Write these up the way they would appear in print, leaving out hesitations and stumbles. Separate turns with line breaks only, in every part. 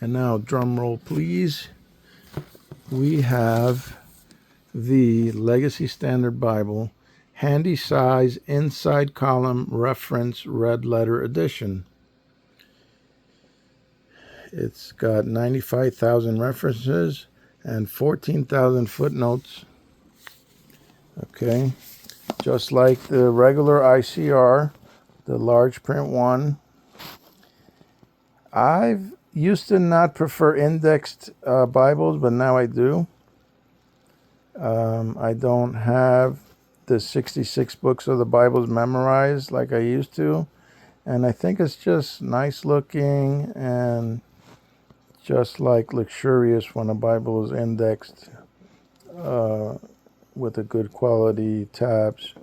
And now, drum roll, please. We have the Legacy Standard Bible, handy size, inside column, reference, red letter edition. It's got 95,000 references and 14,000 footnotes. Okay, just like the regular ICR, the large print one. I've used to not prefer indexed Bibles, but now I do. I don't have the 66 books of the Bibles memorized like I used to. And I think it's just nice looking and just like luxurious when a Bible is indexed with a good quality tabs.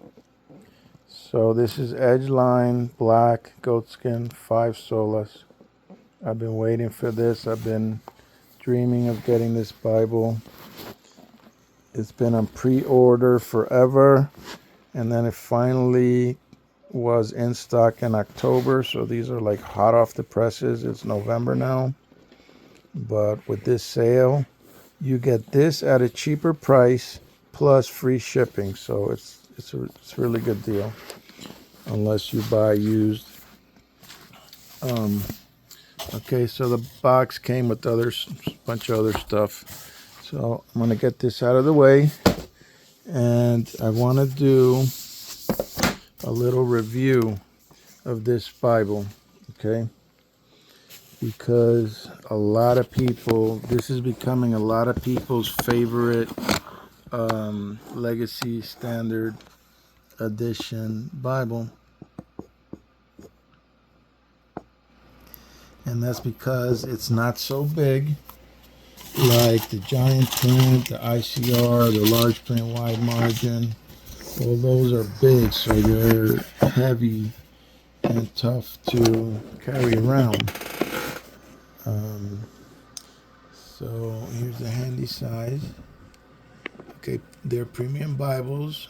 So this is Edgeline Black Goatskin 5 Solas. I've been waiting for this. I've been dreaming of getting this Bible. It's been on pre-order forever, and then it finally was in stock in October. So these are like hot off the presses. It's November now, but with this sale, you get this at a cheaper price plus free shipping. So it's a really good deal, unless you buy used. Okay, so the box came with a bunch of other stuff. So I'm going to get this out of the way. And I want to do a little review of this Bible. Okay? Because a lot of people, this is becoming a lot of people's favorite Legacy Standard Edition Bible. And that's because it's not so big like the giant print, the ICR, the large print wide margin. All those are big, so they're heavy and tough to carry around. So here's the handy size. Okay, they're premium Bibles,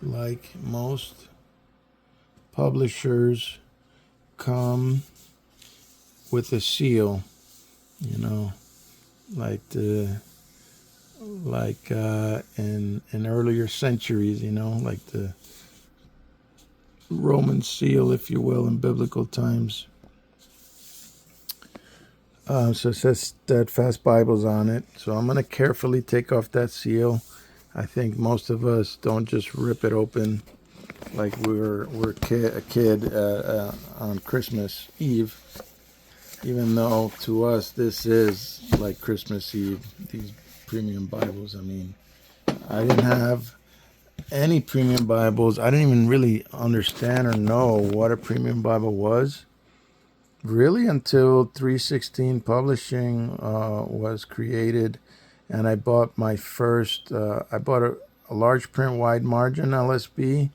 like most publishers, come with a seal, you know, in earlier centuries, you know, like the Roman seal, if you will, in biblical times. So it says Steadfast Bibles on it. So I'm going to carefully take off that seal. I think most of us don't just rip it open like we're a kid on Christmas Eve. Even though to us this is like Christmas Eve, these premium Bibles. I mean, I didn't have any premium Bibles. I didn't even really understand or know what a premium Bible was, really, until 316 Publishing was created. And I bought my first, I bought a large print wide margin LSB,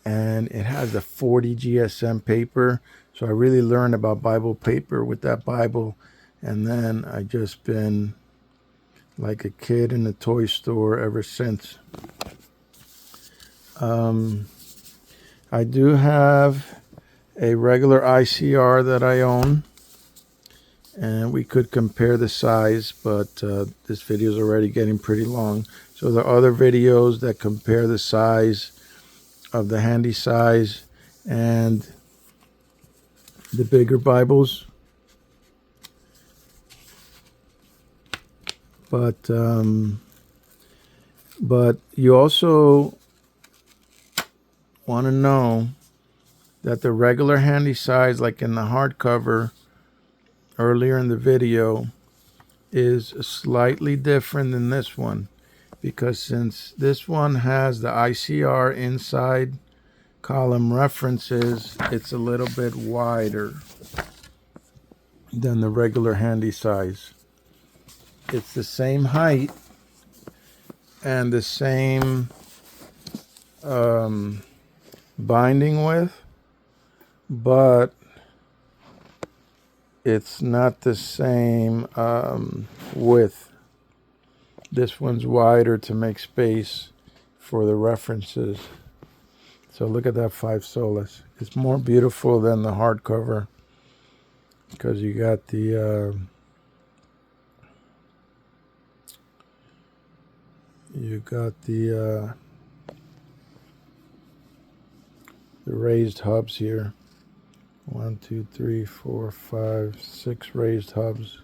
and it has a 40 GSM paper. So I really learned about Bible paper with that Bible. And then I just been like a kid in a toy store ever since. I do have a regular ICR that I own. And we could compare the size, but this video is already getting pretty long. So there are other videos that compare the size of the handy size and the bigger Bibles, but you also want to know that the regular handy size, like in the hardcover earlier in the video, is slightly different than this one, because since this one has the ICR inside column references, it's a little bit wider than the regular handy size. It's the same height and the same binding width, but it's not the same width. This one's wider to make space for the references. So look at that 5 Solas. It's more beautiful than the hardcover because you got the You got the raised hubs here. 1, 2, 3, 4, 5, 6 raised hubs,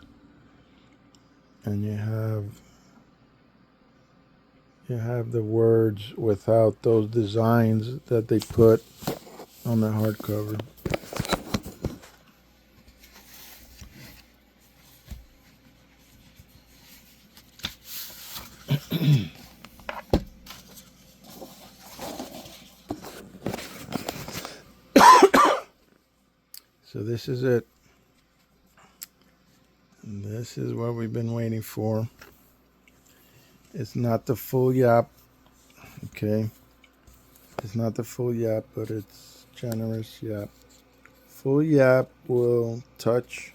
and you have the words without those designs that they put on the hardcover. So this is it. This is what we've been waiting for. It's not the full Yapp, okay? It's not the full Yapp, but it's generous Yapp. Full Yapp will touch,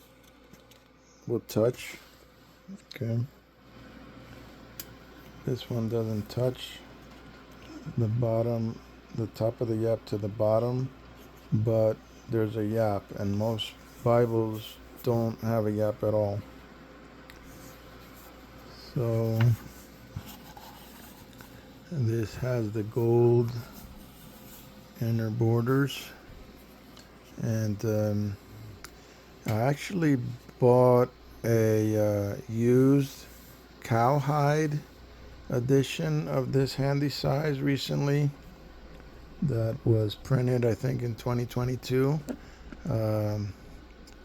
okay? This one doesn't touch the bottom, the top of the Yapp to the bottom, but there's a Yapp, and most Bibles don't have a Yapp at all. So this has the gold inner borders, and I actually bought a used cowhide edition of this handy size recently that was printed, I think, in 2022.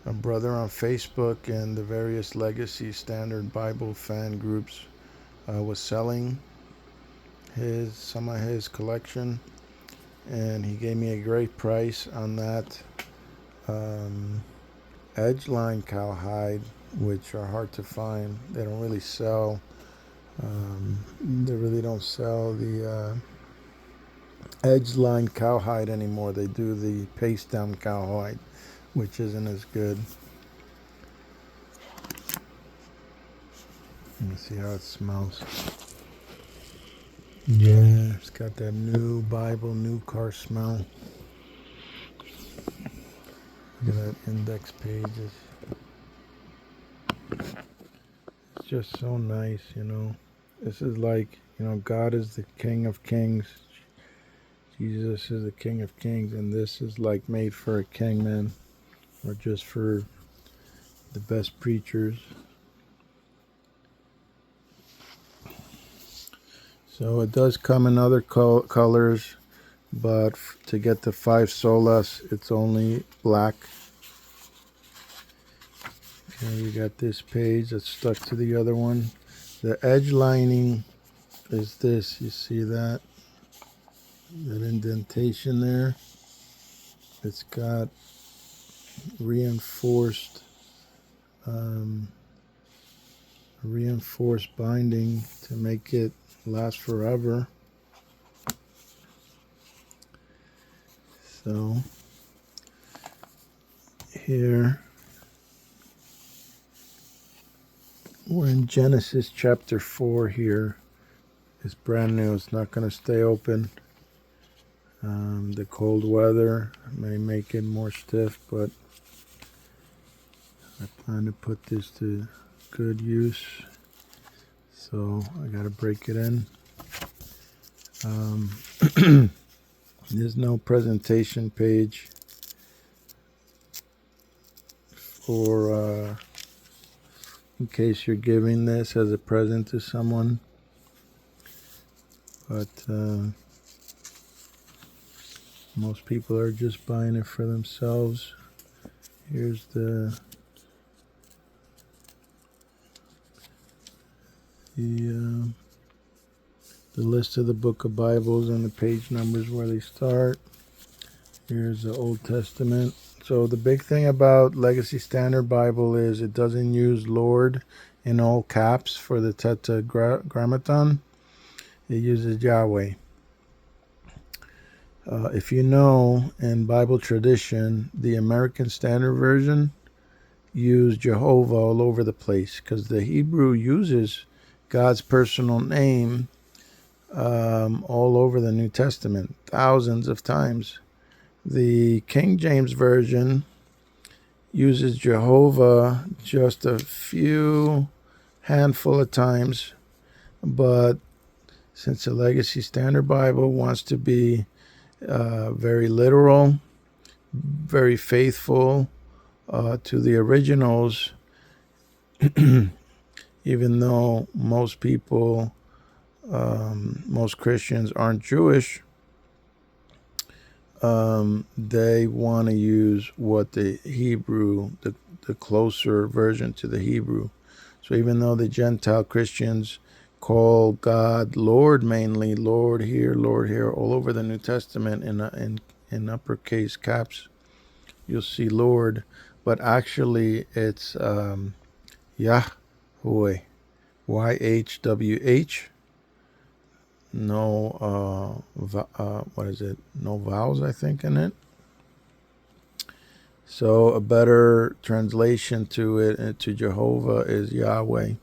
A brother on Facebook and the various Legacy Standard Bible fan groups was selling some of his collection, and he gave me a great price on that edge line cowhide, which are hard to find. They don't really sell. They really don't sell the edge line cowhide anymore. They do the paste down cowhide, which isn't as good. Let me see how it smells. Yeah, it's got that new Bible, new car smell. Look at that index pages. It's just so nice, you know. This is like, you know, God is the King of Kings. Jesus is the King of Kings, and this is like made for a king, man, or just for the best preachers. So it does come in other colors, but to get the 5 Solas, it's only black. Okay, you got this page that's stuck to the other one. The edge lining is this. You see that? That indentation there. It's got reinforced binding to make it last forever. So here we're in Genesis chapter 4 here. It's brand new. It's not going to stay open. The cold weather may make it more stiff, but I plan to put this to good use. So I got to break it in. There's no presentation page for in case you're giving this as a present to someone. But most people are just buying it for themselves. Here's the list of the book of Bibles and the page numbers where they start. Here's the Old Testament. So the big thing about Legacy Standard Bible is it doesn't use Lord in all caps for the Tetragrammaton. It uses Yahweh. If you know, in Bible tradition, the American Standard Version used Jehovah all over the place because the Hebrew uses God's personal name all over the New Testament, thousands of times. The King James Version uses Jehovah just a handful of times, but since the Legacy Standard Bible wants to be very literal, very faithful to the originals, even though most people, most Christians aren't Jewish, they want to use what the Hebrew, the closer version to the Hebrew. So even though the Gentile Christians call God Lord mainly, Lord here, all over the New Testament in uppercase caps, you'll see Lord, but actually it's Yahweh, YHWH. No, what is it? No vowels, I think, in it. So a better translation to it, to Jehovah, is Yahweh.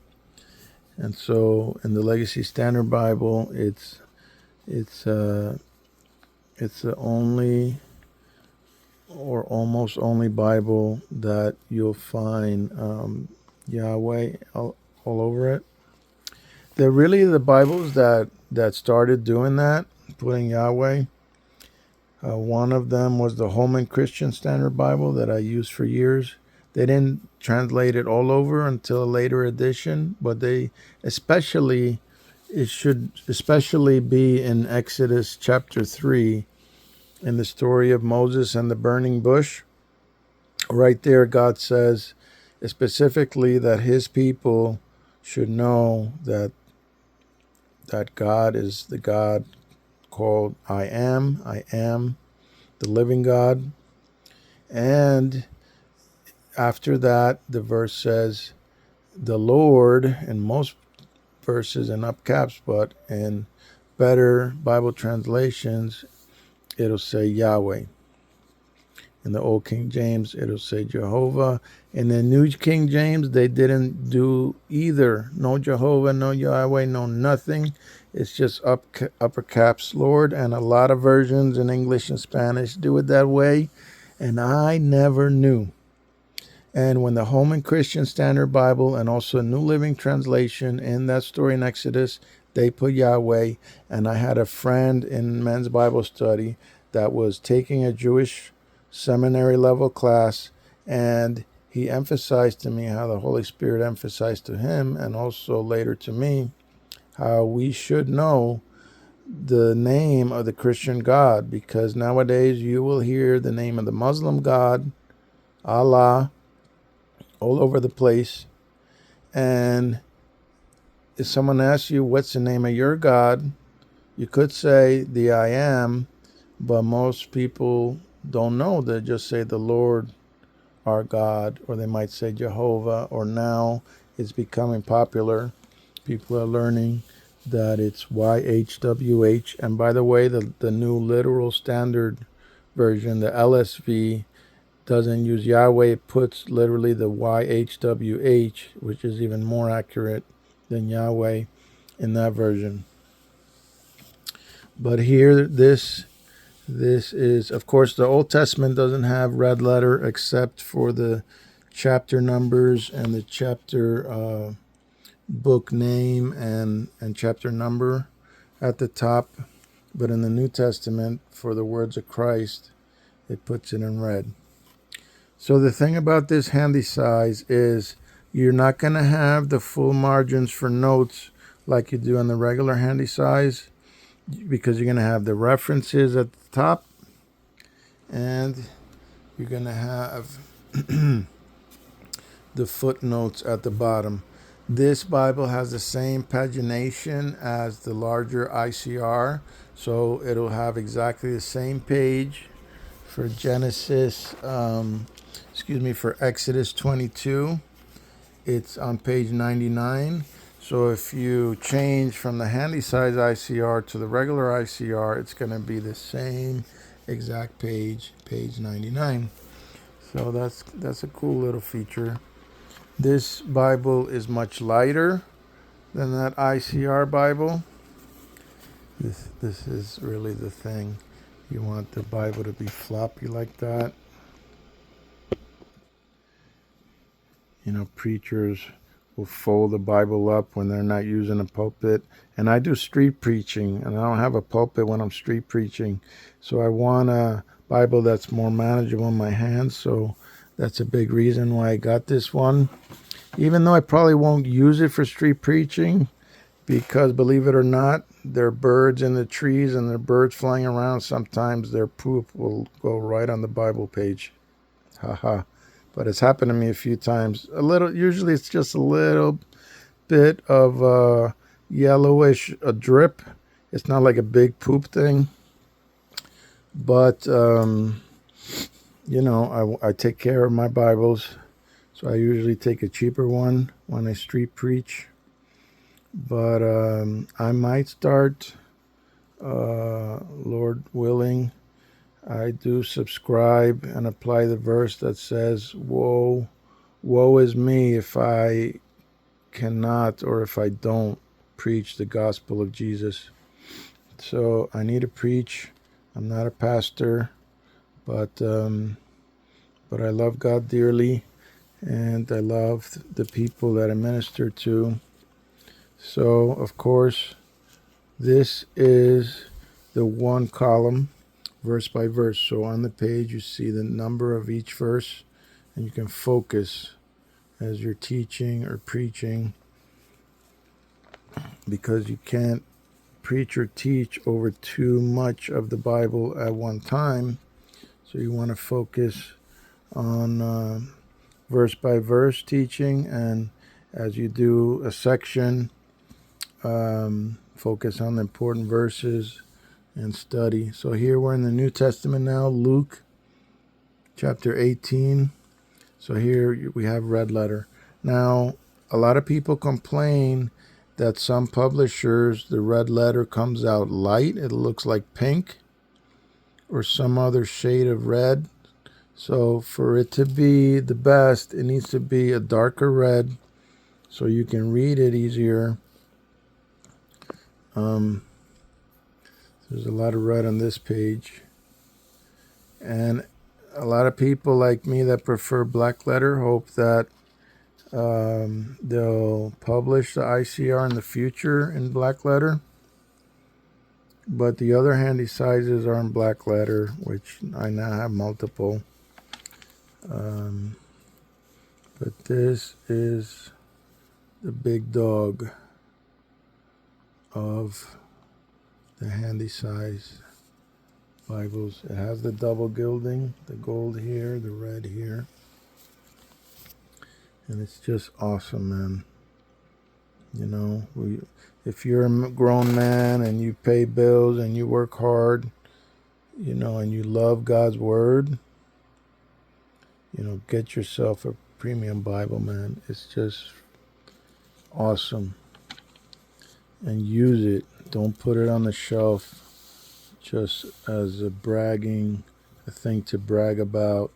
And so in the Legacy Standard Bible, it's the only or almost only Bible that you'll find Yahweh all over it. They're really the Bibles that started doing that, putting Yahweh. One of them was the Holman Christian Standard Bible that I used for years. They didn't translate it all over until a later edition, but it should especially be in Exodus chapter 3, in the story of Moses and the burning bush. Right there, God says specifically that his people should know that God is the God called I am the living God. And after that, the verse says the Lord, in most verses in up caps, but in better Bible translations, it'll say Yahweh. In the Old King James, it'll say Jehovah. In the New King James, they didn't do either. No Jehovah, no Yahweh, no nothing. It's just upper caps Lord. And a lot of versions in English and Spanish do it that way. And I never knew. And when the Holman Christian Standard Bible and also New Living Translation in that story in Exodus, they put Yahweh. And I had a friend in men's Bible study that was taking a Jewish seminary level class, and he emphasized to me how the Holy Spirit emphasized to him, and also later to me, how we should know the name of the Christian God, because nowadays you will hear the name of the Muslim God, Allah, all over the place. And if someone asks you what's the name of your God, you could say the I am, but most people don't know. They just say the Lord our God, or they might say Jehovah, or now it's becoming popular. People are learning that it's YHWH. And by the way, the new literal standard version, the LSV, doesn't use Yahweh. It puts literally the YHWH, which is even more accurate than Yahweh in that version. But here, this is, of course, the Old Testament doesn't have red letter except for the chapter numbers and the chapter book name and chapter number at the top. But in the New Testament, for the words of Christ, it puts it in red. So the thing about this handy size is you're not going to have the full margins for notes like you do on the regular handy size, because you're going to have the references at the top and you're going to have the footnotes at the bottom. This Bible has the same pagination as the larger ICR, so it'll have exactly the same page for for Exodus 22. It's on page 99. So if you change from the handy size ICR to the regular ICR, it's going to be the same exact page 99. So that's a cool little feature. This Bible is much lighter than that ICR Bible. This is really the thing. You want the Bible to be floppy like that. You know, preachers will fold the Bible up when they're not using a pulpit. And I do street preaching, and I don't have a pulpit when I'm street preaching. So I want a Bible that's more manageable in my hands. So that's a big reason why I got this one. Even though I probably won't use it for street preaching, because believe it or not, there are birds in the trees and there are birds flying around. Sometimes their poop will go right on the Bible page. Haha. But it's happened to me a few times. Usually it's just a little bit of yellowish a drip. It's not like a big poop thing. But, I take care of my Bibles. So I usually take a cheaper one when I street preach. But I might start, Lord willing, I do subscribe and apply the verse that says, woe is me if I cannot or if I don't preach the gospel of Jesus. So I need to preach. I'm not a pastor, but I love God dearly, and I love the people that I minister to. So, of course, this is the one column, verse by verse. So on the page, you see the number of each verse, and you can focus as you're teaching or preaching, because you can't preach or teach over too much of the Bible at one time. So you want to focus on verse by verse teaching, and as you do a section, focus on the important verses and study. So here we're in the New Testament now, Luke chapter 18. So here we have red letter. Now, a lot of people complain that some publishers, the red letter comes out light. It looks like pink or some other shade of red. So for it to be the best, it needs to be a darker red so you can read it easier. There's a lot of red on this page. And a lot of people like me that prefer black letter hope that they'll publish the ICR in the future in black letter. But the other handy sizes are in black letter, which I now have multiple. But this is the big dog of the handy size Bibles. It has the double gilding, the gold here, the red here. And it's just awesome, man. You know, if you're a grown man and you pay bills and you work hard, you know, and you love God's word, you know, get yourself a premium Bible, man. It's just awesome. And use it. Don't put it on the shelf just as a thing to brag about.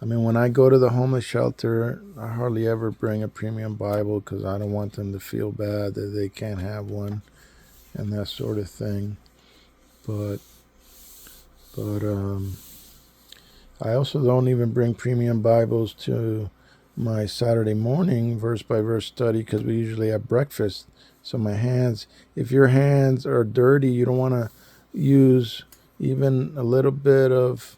I mean, when I go to the homeless shelter, I hardly ever bring a premium Bible because I don't want them to feel bad that they can't have one and that sort of thing. But I also don't even bring premium Bibles to my Saturday morning verse by verse study because we usually have breakfast. So my hands, if your hands are dirty, you don't want to use even a little bit of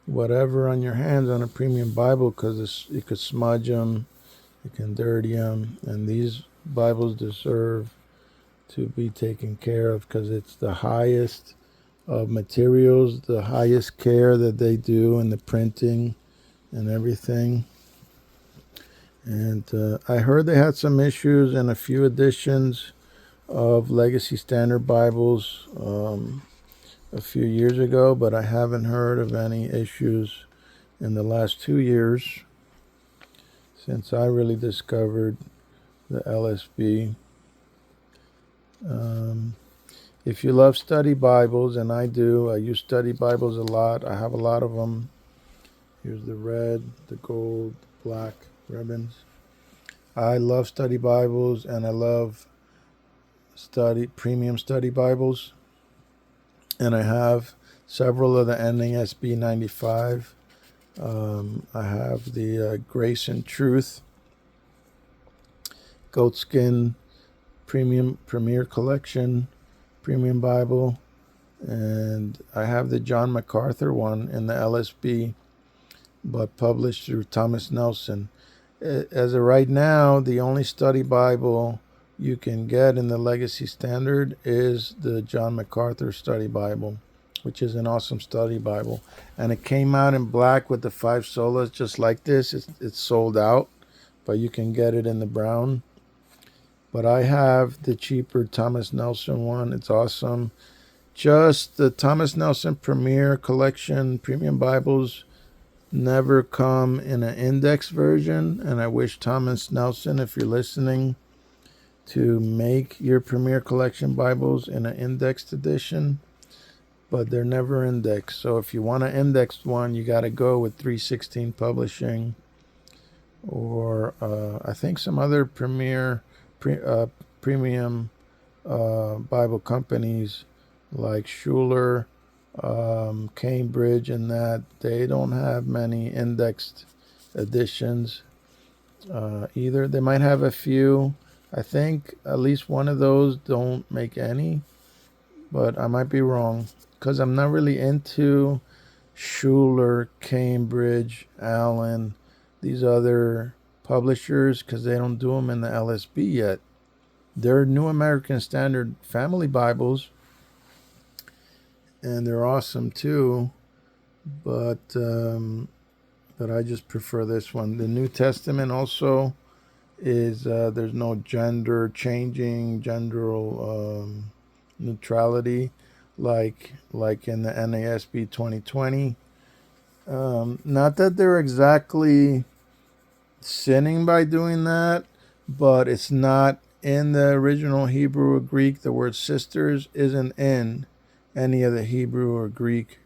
whatever on your hands on a premium Bible because it could smudge them, it can dirty them, and these Bibles deserve to be taken care of because it's the highest of materials, the highest care that they do in the printing and everything. And I heard they had some issues in a few editions of Legacy Standard Bibles a few years ago, but I haven't heard of any issues in the last 2 years since I really discovered the LSB. If you love study Bibles, and I do, I use study Bibles a lot. I have a lot of them. Here's the red, the gold, black ribbons. I love study Bibles, and I love premium study Bibles. And I have several of the NASB 95. I have the Grace and Truth Goatskin Premier Collection, Premium Bible, and I have the John MacArthur one in the LSB, but published through Thomas Nelson. As of right now, the only study Bible you can get in the Legacy Standard is the John MacArthur Study Bible, which is an awesome study Bible. And it came out in black with the 5 solas, just like this. It's sold out, but you can get it in the brown. But I have the cheaper Thomas Nelson one. It's awesome. Just the Thomas Nelson Premier Collection Premium Bibles never come in an index version, and I wish Thomas Nelson, if you're listening, to make your Premier Collection Bibles in an indexed edition, but they're never indexed. So if you want an indexed one, you got to go with 316 Publishing, or I think some other premium Bible companies like Schuler, Cambridge, and that they don't have many indexed editions either. They might have a few. I think at least one of those don't make any, but I might be wrong because I'm not really into Schuler, Cambridge, Allen, these other publishers, because they don't do them in the LSB yet. They're New American Standard Family Bibles, and they're awesome too, but I just prefer this one. The New Testament also is there's no gender changing, gender neutrality like in the NASB 2020. Not that they're exactly sinning by doing that, but it's not in the original Hebrew or Greek. The word sisters isn't in any of the Hebrew or Greek,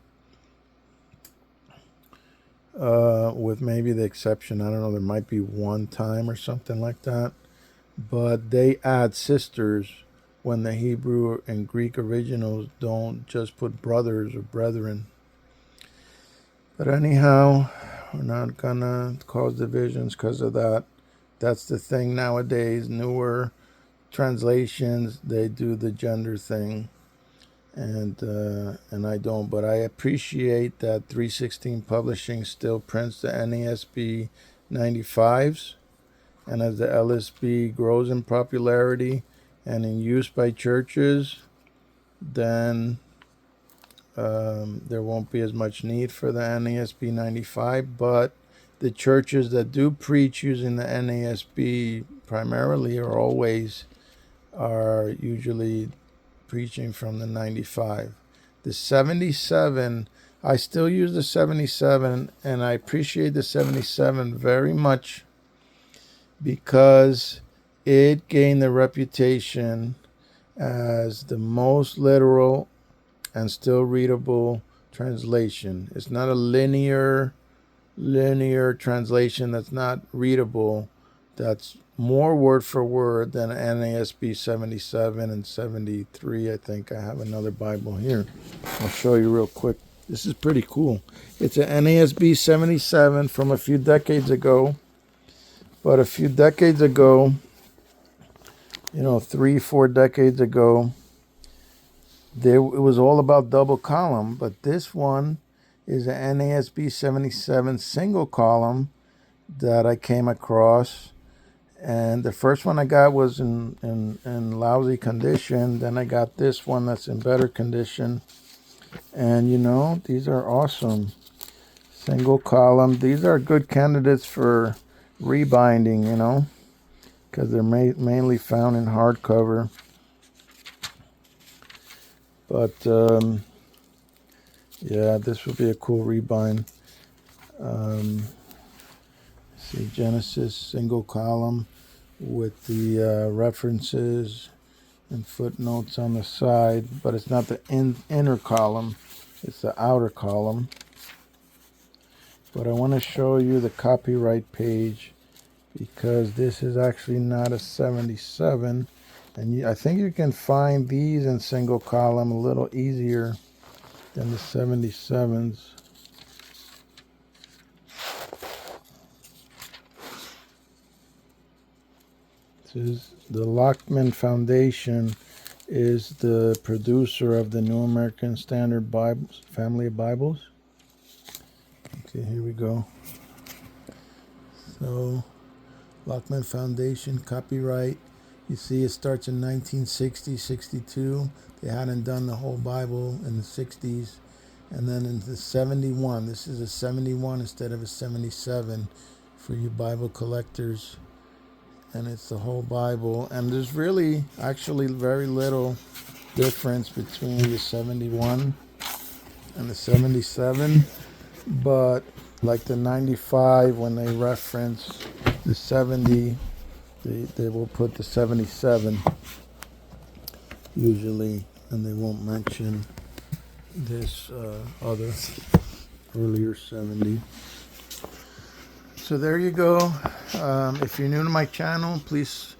with maybe the exception, I don't know, there might be one time or something like that, but they add sisters when the Hebrew and Greek originals don't just put brothers or brethren. But anyhow, we're not gonna cause divisions because of that. That's the thing nowadays. Newer translations, they do the gender thing, and I don't. But I appreciate that 316 Publishing still prints the NASB 95s, and as the LSB grows in popularity and in use by churches, then there won't be as much need for the NASB 95. But the churches that do preach using the NASB primarily or always are usually preaching from the 95. The 77, I still use the 77, and I appreciate the 77 very much because it gained the reputation as the most literal and still readable translation. It's not a linear translation that's not readable, that's more word for word than NASB 77 and 73. I think I have another Bible here. I'll show you real quick. This is pretty cool. It's an NASB 77 from a few decades ago. But a few decades ago, 3-4 decades ago, it was all about double column. But this one is an NASB 77 single column that I came across. And the first one I got was in lousy condition. Then I got this one that's in better condition. And these are awesome. Single column. These are good candidates for rebinding, because they're mainly found in hardcover. But yeah, this would be a cool rebind. See, Genesis single column with the references and footnotes on the side, but it's not the inner column, it's the outer column. But I want to show you the copyright page because this is actually not a 77, and I think you can find these in single column a little easier than the 77s. The Lockman Foundation is the producer of the New American Standard Bibles, family of Bibles. Okay, here we go. So, Lockman Foundation, copyright. You see it starts in 1960, 62. They hadn't done the whole Bible in the 60s. And then in the 71, this is a 71 instead of a 77 for you Bible collectors. And it's the whole Bible. And there's really actually very little difference between the 71 and the 77. But like the 95, when they reference the 70, they will put the 77 usually, and they won't mention this other earlier 70. So there you go. If you're new to my channel, please,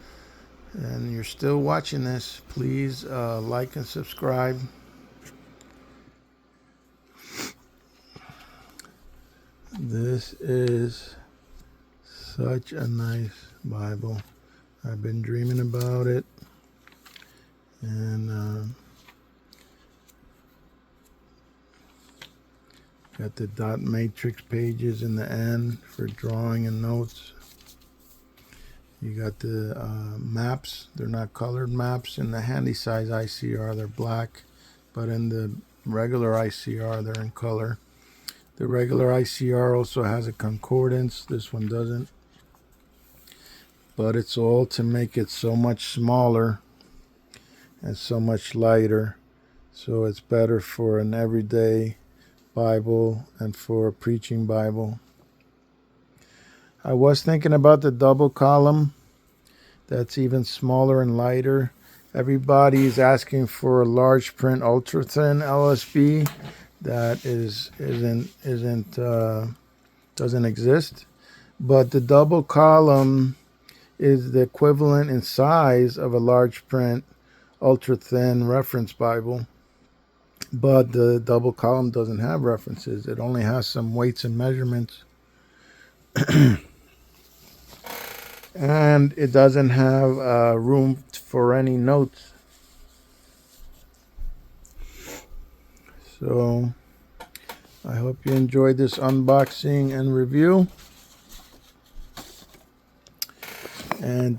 and you're still watching this, please like and subscribe. This is such a nice Bible. I've been dreaming about it, and got the dot matrix pages in the end for drawing and notes. You got the maps. They're not colored maps. In the handy size ICR, they're black, but in the regular ICR, they're in color. The regular ICR also has a concordance. This one doesn't. But it's all to make it so much smaller and so much lighter. So it's better for an everyday Bible and for a preaching Bible. I was thinking about the double column. That's even smaller and lighter. Everybody is asking for a large print ultra thin LSB. That doesn't exist. But the double column is the equivalent in size of a large print ultra thin reference Bible. But the double column doesn't have references. It only has some weights and measurements. And it doesn't have room for any notes. So I hope you enjoyed this unboxing and review. And